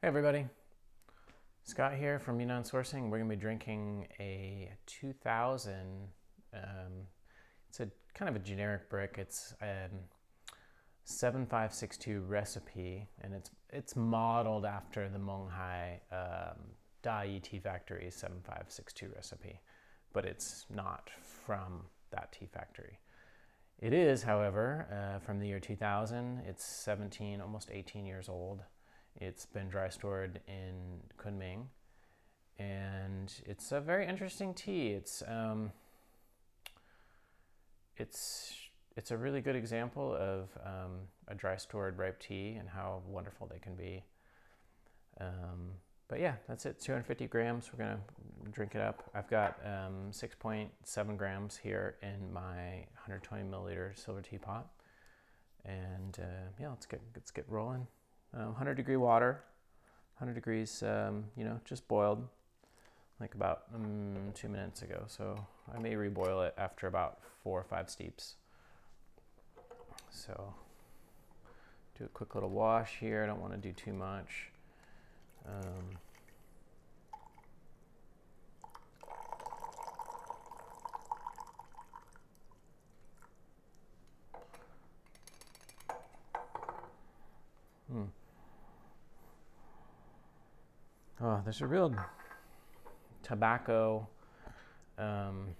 Hey everybody, Scott here from Yunnan Sourcing. We're going to be drinking a 2000, it's a kind of a generic brick. It's 7562 recipe, and it's modeled after the Monghai Dai Tea Factory 7562 recipe, but it's not from that tea factory. It is, however, from the year 2000. It's 17, almost 18 years old. It's been dry stored in Kunming, and it's a very interesting tea. It's a really good example of a dry stored ripe tea and how wonderful they can be. But yeah, that's it. 250 grams. We're gonna drink it up. I've got 6.7 grams here in my 120 milliliter silver teapot, and yeah, let's get rolling. 100-degree water, 100 degrees, just boiled like about 2 minutes ago. So I may reboil it after about 4 or 5 steeps. So do a quick little wash here. I don't want to do too much. Oh, there's a real tobacco, kind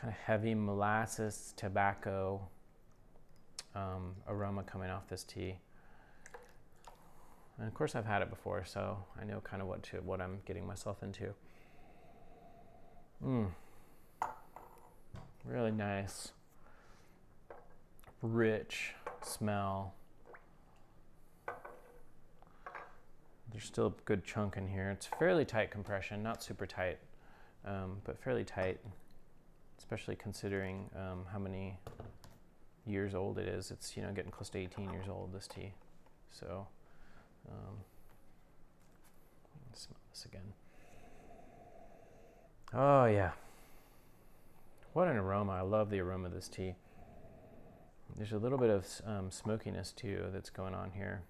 of heavy molasses tobacco aroma coming off this tea. And of course I've had it before, so I know kind of what I'm getting myself into. Really nice, rich smell. There's still a good chunk in here. It's fairly tight compression, not super tight, but fairly tight, especially considering how many years old it is. It's getting close to 18 years old, this tea. So let's smell this again. Oh yeah, what an aroma. I love the aroma of this tea. There's a little bit of smokiness too that's going on here,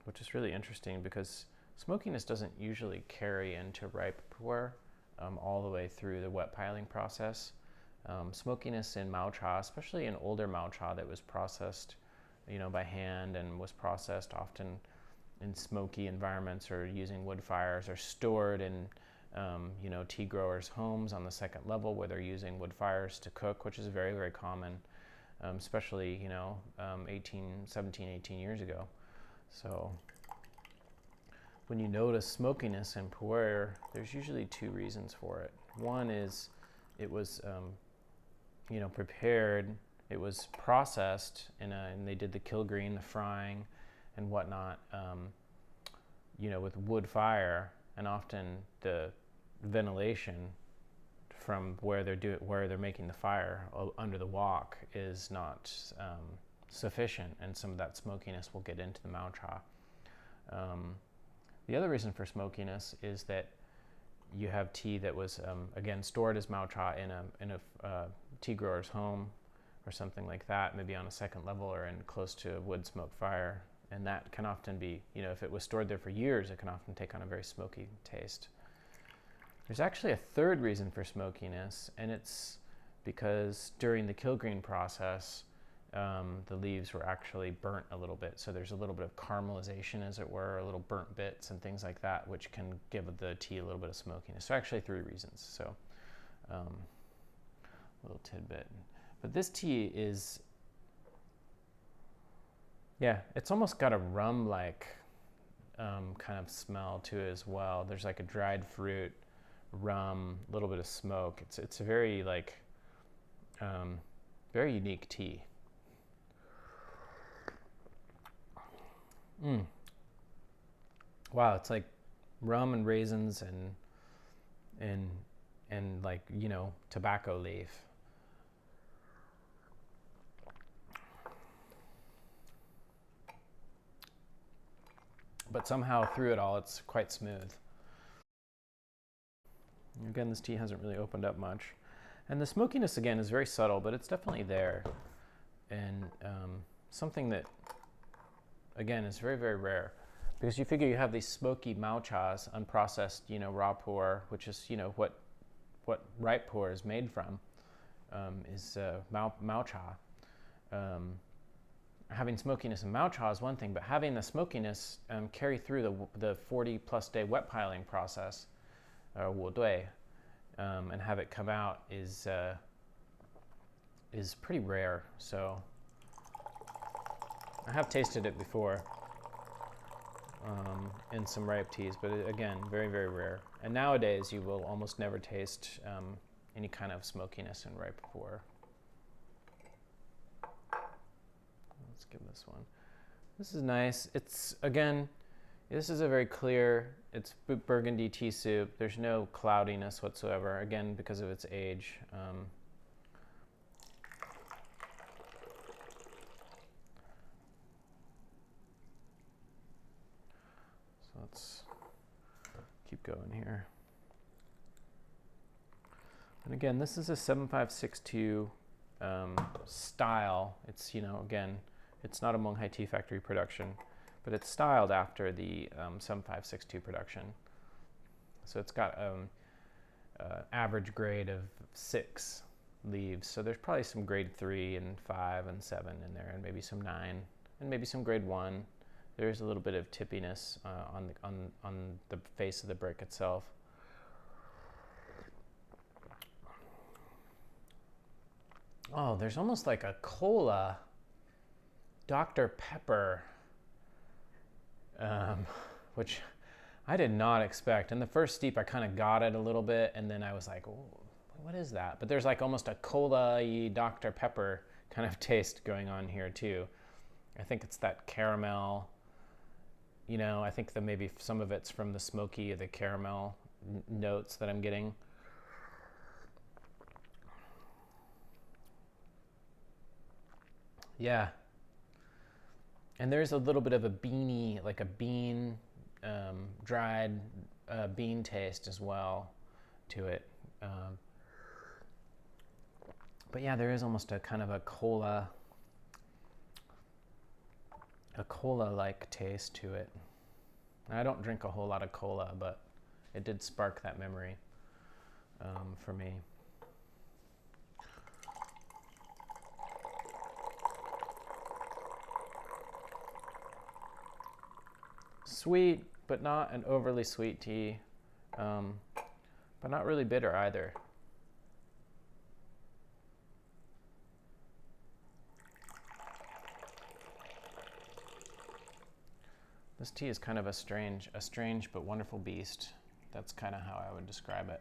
which is really interesting because smokiness doesn't usually carry into ripe pu'er all the way through the wet piling process. Smokiness in Mao cha, especially in older Mao cha that was processed, by hand and was processed often in smoky environments or using wood fires, or stored in tea growers' homes on the second level where they're using wood fires to cook, which is very, very common, especially 17, 18 years ago. So when you notice smokiness in pu'er, there's usually 2 reasons for it. One is it was prepared, it was processed and they did the kilgreen, the frying and whatnot, with wood fire, and often the ventilation from where they're making the fire under the wok is not sufficient, and some of that smokiness will get into the Mao cha. The other reason for smokiness is that you have tea that was again stored as Mao cha in a tea grower's home or something like that, maybe on a second level or in close to a wood smoke fire, and that can often be, if it was stored there for years, it can often take on a very smoky taste. There's actually a third reason for smokiness, and it's because during the kilgreen process, the leaves were actually burnt a little bit. So there's a little bit of caramelization, as it were, a little burnt bits and things like that, which can give the tea a little bit of smokiness. So actually 3 reasons. So a little tidbit. But this tea is, yeah, it's almost got a rum-like kind of smell to it as well. There's like a dried fruit, rum, a little bit of smoke. It's a very very unique tea. Wow, it's like rum and raisins and like tobacco leaf. But somehow through it all, it's quite smooth. Again, this tea hasn't really opened up much. And the smokiness, again, is very subtle, but it's definitely there. And something that, again, is very, very rare. because you figure you have these smoky mao chas, unprocessed, raw pu'er, which is, what ripe pu'er is made from, is mao cha. Having smokiness in mao cha is one thing, but having the smokiness carry through the 40 plus day wet piling process, wu dui, and have it come out is pretty rare. So I have tasted it before in some ripe teas, but again, very, very rare. And nowadays, you will almost never taste any kind of smokiness in ripe pu'er. Let's give this one. This is nice. It's, again, this is a very clear, it's burgundy tea soup. There's no cloudiness whatsoever, again, because of its age. So let's keep going here. And again, this is a 7562 style. It's, again, it's not a Monghai Tea Factory production, but it's styled after the 7562 production. So it's got average grade of 6 leaves. So there's probably some grade 3 and 5 and 7 in there, and maybe some 9, and maybe some grade 1. There's a little bit of tippiness on the face of the brick itself. Oh, there's almost like a cola Dr. Pepper, which I did not expect. In the first steep, I kind of got it a little bit, and then I was like, oh, what is that? But there's like almost a cola-y Dr. Pepper kind of taste going on here too. I think it's that caramel, I think that maybe some of it's from the smoky of the caramel notes that I'm getting. Yeah. And there's a little bit of a beany, like a bean, dried bean taste as well to it. But yeah, there is almost a kind of a cola-like taste to it. I don't drink a whole lot of cola, but it did spark that memory for me. Sweet, but not an overly sweet tea, but not really bitter either. This tea is kind of a strange but wonderful beast. That's kind of how I would describe it.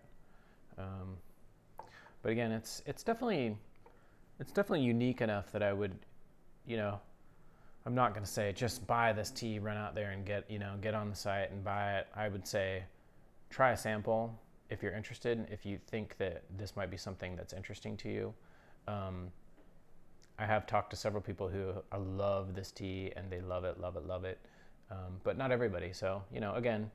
But again, it's definitely unique enough that I would, I'm not going to say just buy this tea, run out there and get on the site and buy it. I would say try a sample if you're interested, if you think that this might be something that's interesting to you. I have talked to several people who love this tea and they love it, but not everybody. So, again,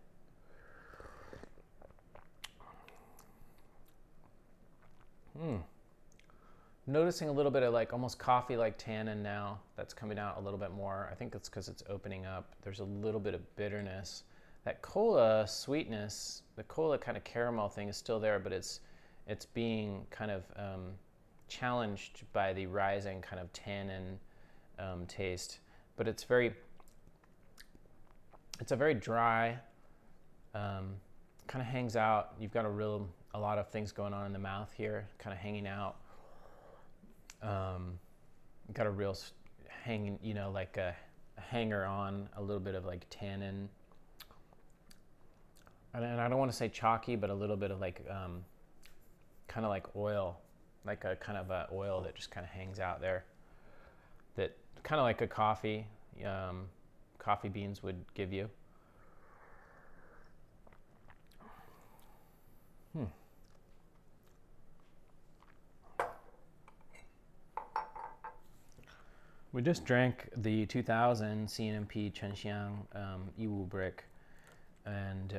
noticing a little bit of like almost coffee-like tannin now that's coming out a little bit more. I think it's because it's opening up. There's a little bit of bitterness. That cola sweetness, the cola kind of caramel thing is still there, but it's being kind of challenged by the rising kind of tannin taste. But it's a very dry, kind of hangs out. You've got a lot of things going on in the mouth here, kind of hanging out. Got a real hanging, like a hanger on, a little bit of like tannin. And I don't want to say chalky, but a little bit of like, kind of like oil, like a kind of a oil that just kind of hangs out there. That kind of like a coffee beans would give you. We just drank the 2000 CNMP Chenxiang Yiwu brick, and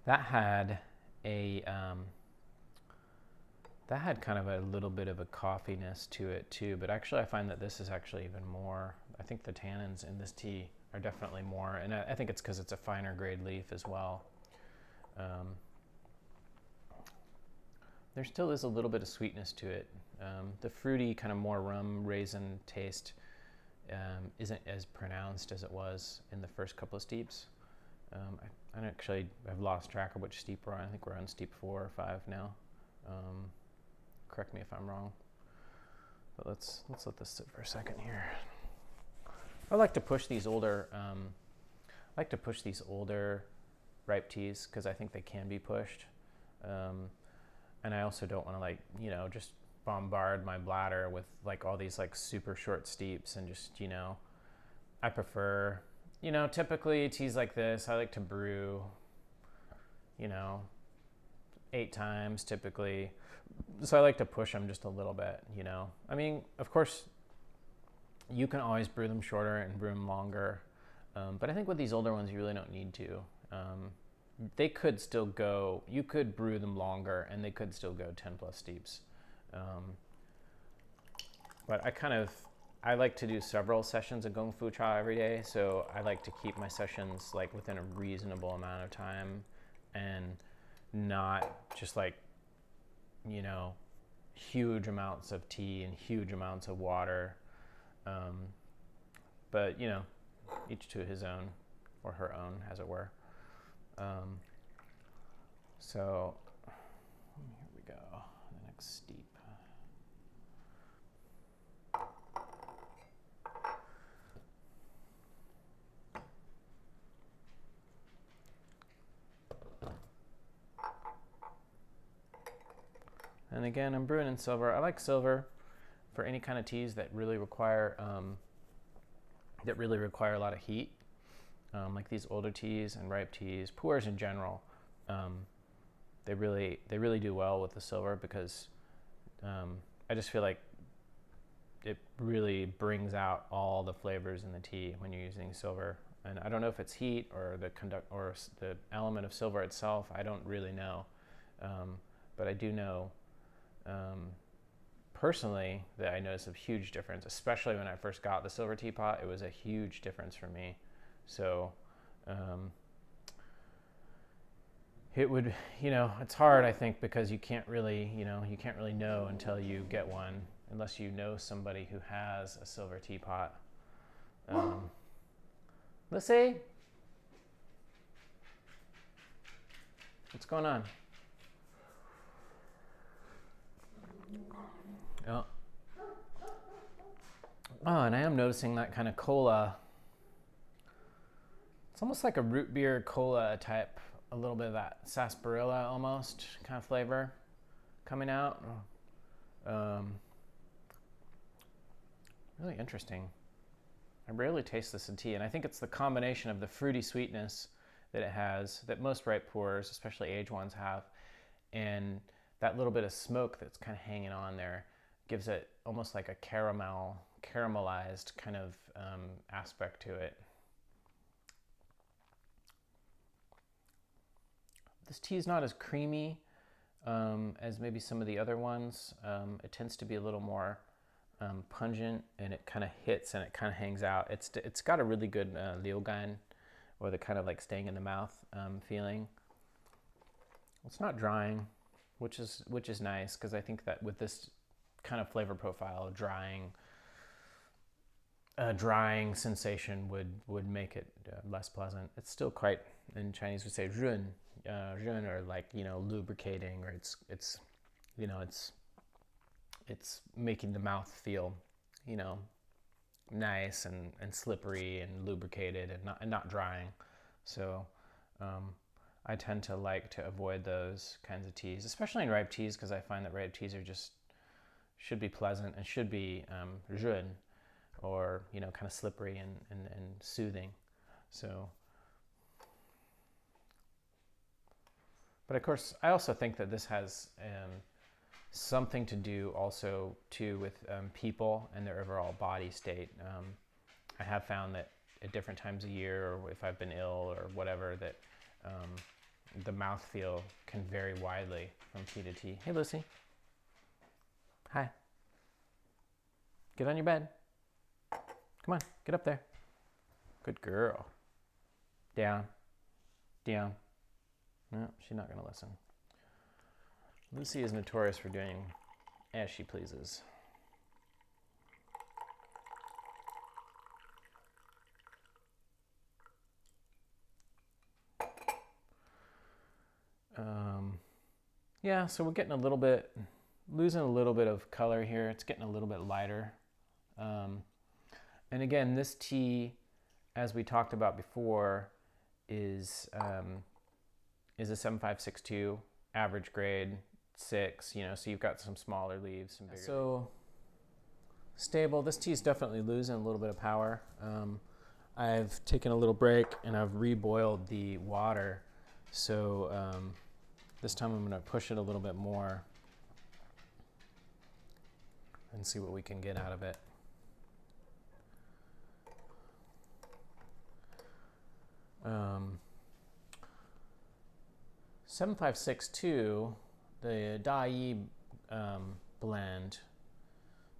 that had kind of a little bit of a coffeeness to it too. But actually, I find that this is actually even more. I think the tannins in this tea are definitely more, and I think it's because it's a finer grade leaf as well. There still is a little bit of sweetness to it. The fruity kind of more rum raisin taste isn't as pronounced as it was in the first couple of steeps. I've lost track of which steep we're on. I think we're on steep 4 or 5 now. Correct me if I'm wrong. But let's let this sit for a second here. I like to push these older ripe teas because I think they can be pushed. And I also don't want to just bombard my bladder with like all these like super short steeps and just, I prefer, typically teas like this, I like to brew, 8 times typically. So I like to push them just a little bit, I mean, of course, you can always brew them shorter and brew them longer. But I think with these older ones, you really don't need to. They could still go, you could brew them longer and they could still go 10 plus steeps. But I like to do several sessions of Gong Fu Cha every day. So I like to keep my sessions like within a reasonable amount of time and not just like, huge amounts of tea and huge amounts of water. But, each to his own or her own, as it were. So here we go, the next steep. And again, I'm brewing in silver. I like silver for any kind of teas that really require a lot of heat. Like these older teas and ripe teas, pu'ers in general, they really do well with the silver because I just feel like it really brings out all the flavors in the tea when you're using silver. And I don't know if it's heat or the element of silver itself. I don't really know, but I do know personally that I noticed a huge difference, especially when I first got the silver teapot. It was a huge difference for me. So it would, it's hard, I think, because you can't really know until you get one, unless you know somebody who has a silver teapot. Let's see. What's going on? Oh. Oh, and I am noticing that kind of cola. It's almost like a root beer cola type, a little bit of that sarsaparilla almost kind of flavor coming out. Really interesting. I rarely taste this in tea, and I think it's the combination of the fruity sweetness that it has, that most ripe pu'ers, especially aged ones, have, and that little bit of smoke that's kind of hanging on there gives it almost like a caramelized kind of aspect to it. This tea is not as creamy as maybe some of the other ones. It tends to be a little more pungent, and it kind of hits and it kind of hangs out. It's got a really good liugan, or the kind of like staying in the mouth feeling. It's not drying, which is nice, because I think that with this kind of flavor profile, a drying sensation would make it less pleasant. It's still quite, in Chinese we say run, or like, lubricating, or it's making the mouth feel, nice and slippery and lubricated and not drying. So I tend to like to avoid those kinds of teas, especially in ripe teas, because I find that ripe teas should be pleasant and should be run, or kind of slippery and soothing. So, but of course, I also think that this has something to do also too with people and their overall body state. I have found that at different times of year, or if I've been ill or whatever, that the mouthfeel can vary widely from tea to tea. Hey, Lucy. Hi. Get on your bed. Come on, get up there. Good girl. Down. Down. No, she's not going to listen. Lucy is notorious for doing as she pleases. Yeah, so we're getting a little bit, losing a little bit of color here. It's getting a little bit lighter. And again, this tea, as we talked about before, is a 7562 average grade 6. You know, so you've got some smaller leaves, some bigger. So stable. This tea is definitely losing a little bit of power. I've taken a little break and I've reboiled the water. So this time I'm going to push it a little bit more and see what we can get out of it. Um, 7562, the Dai blend.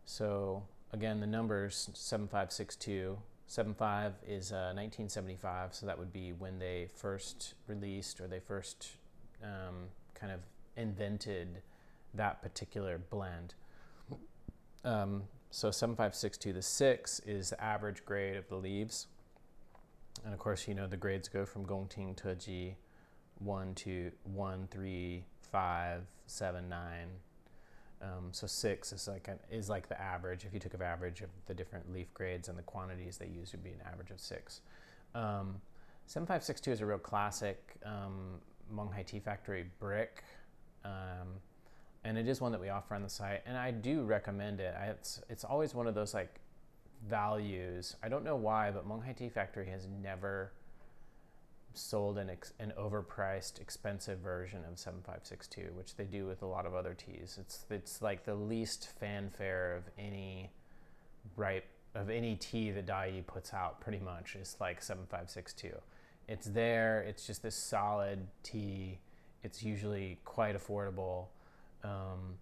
So again, the numbers 7562. 75 is 1975, so that would be when they first released, or they first kind of invented that particular blend. So 7562, the 6 is the average grade of the leaves. And of course, you know, the grades go from Gongting to Ji 1 to 1, 3, 5, 7, 9. So 6 is like the average. If you took an average of the different leaf grades and the quantities they use, would be an average of 6. 7562 is a real classic Monghai Tea Factory brick, and it is one that we offer on the site, and I do recommend it. It's always one of those like values. I don't know why, but Monghai Tea Factory has never sold an overpriced, expensive version of 7562, which they do with a lot of other teas. It's like the least fanfare of any tea that Dai puts out, pretty much, is like 7562. It's there, it's just this solid tea. It's usually quite affordable, and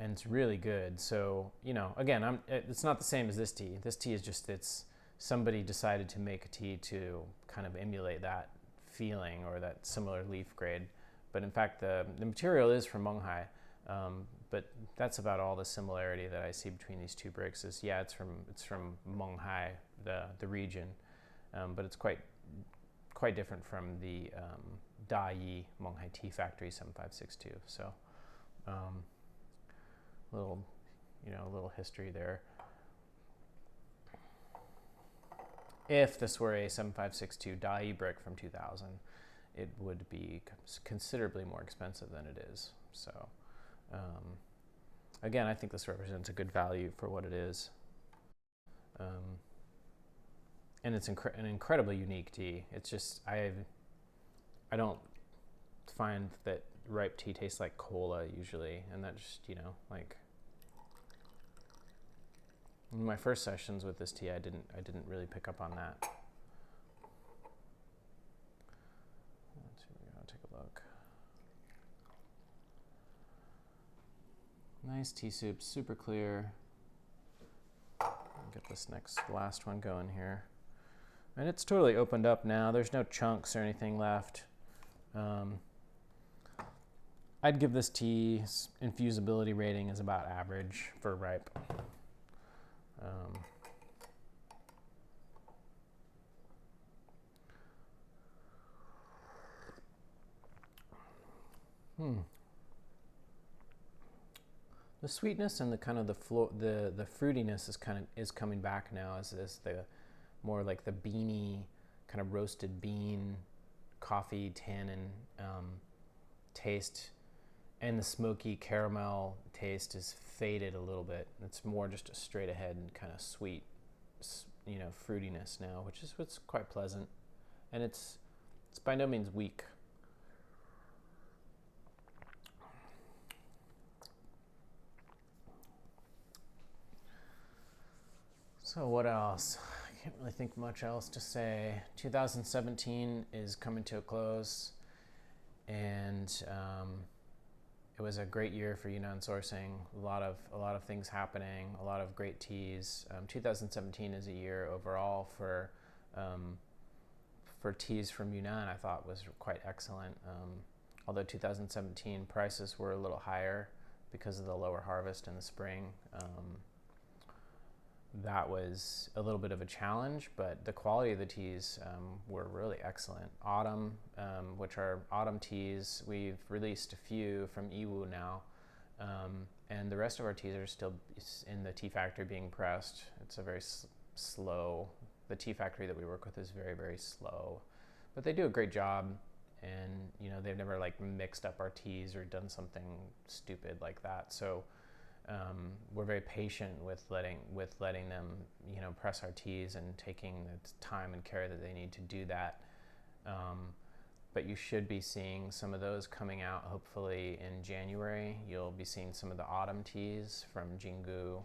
it's really good. So, you know, again, it's not the same as this tea. This tea is just, somebody decided to make a tea to kind of emulate that feeling or that similar leaf grade. But in fact, the material is from Monghai, but that's about all the similarity that I see between these two bricks is, yeah, it's from Monghai, the region, but it's quite different from the Dai Monghai Tea Factory 7562. So, little history there. If this were a 7562 Dai brick from 2000, it would be considerably more expensive than it is. So, again, I think this represents a good value for what it is. And it's an incredibly unique tea. It's just, I don't find that ripe tea tastes like cola usually, and that just, you know, like, in my first sessions with this tea, I didn't really pick up on that. Here we go, take a look. Nice tea soup, super clear. I'll get this last one going here. And it's totally opened up now. There's no chunks or anything left. I'd give this tea's infusibility rating as about average for ripe. The sweetness and the kind of the fruitiness is coming back now as the more like the beany kind of roasted bean, coffee, tannin taste, and the smoky caramel taste is faded a little bit. It's more just a straight ahead kind of sweet, you know, fruitiness now, which is what's quite pleasant, and it's by no means weak. So what else? I can't really think much else to say. 2017 is coming to a close, and it was a great year for Yunnan sourcing. A lot of things happening, a lot of great teas. 2017 is a year overall for for teas from Yunnan, I thought was quite excellent. Although 2017 prices were a little higher because of the lower harvest in the spring. That was a little bit of a challenge, but the quality of the teas were really excellent. Autumn, which are autumn teas, we've released a few from Yiwu now, and the rest of our teas are still in the tea factory being pressed. It's a very slow, the tea factory that we work with is very, very slow, but they do a great job. And they've never like mixed up our teas or done something stupid like that. So we're very patient with letting them press our teas and taking the time and care that they need to do that. But you should be seeing some of those coming out hopefully in January. You'll be seeing some of the autumn teas from Jinggu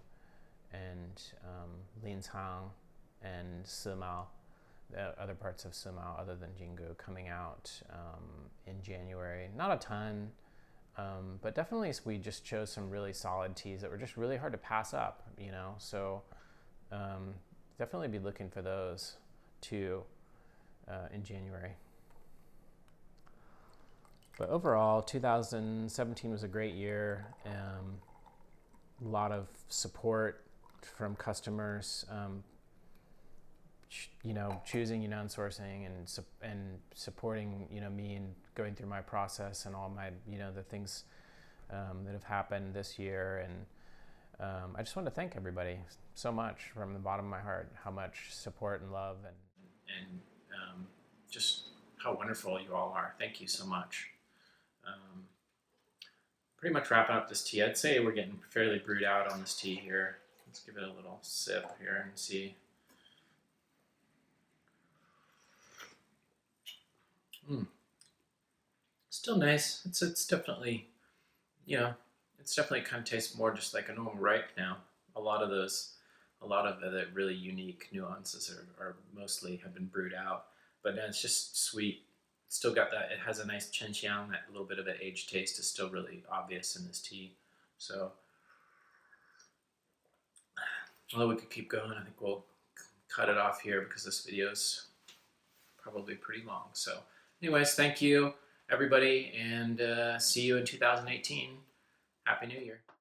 and Lincang and Simao, the other parts of Simao other than Jinggu, coming out in January. Not a ton, but definitely we just chose some really solid teas that were just really hard to pass up, so definitely be looking for those too in January. But overall, 2017 was a great year. A lot of support from customers, choosing Yunnan sourcing and supporting me and going through my process and all my the things that have happened this year. And I just want to thank everybody so much from the bottom of my heart, how much support and love and just how wonderful you all are. Thank you so much. Pretty much wrapping up this tea. I'd say we're getting fairly brewed out on this tea here. Let's give it a little sip here and see. Still nice. It's definitely, it's definitely kind of tastes more just like a normal ripe now. A lot of the really unique nuances are mostly have been brewed out, but now it's just sweet. It's still got that. It has a nice chenqiang. That little bit of an aged taste is still really obvious in this tea. So, although we could keep going, I think we'll cut it off here because this video's probably pretty long. So, anyways, thank you everybody, and see you in 2018. Happy New Year.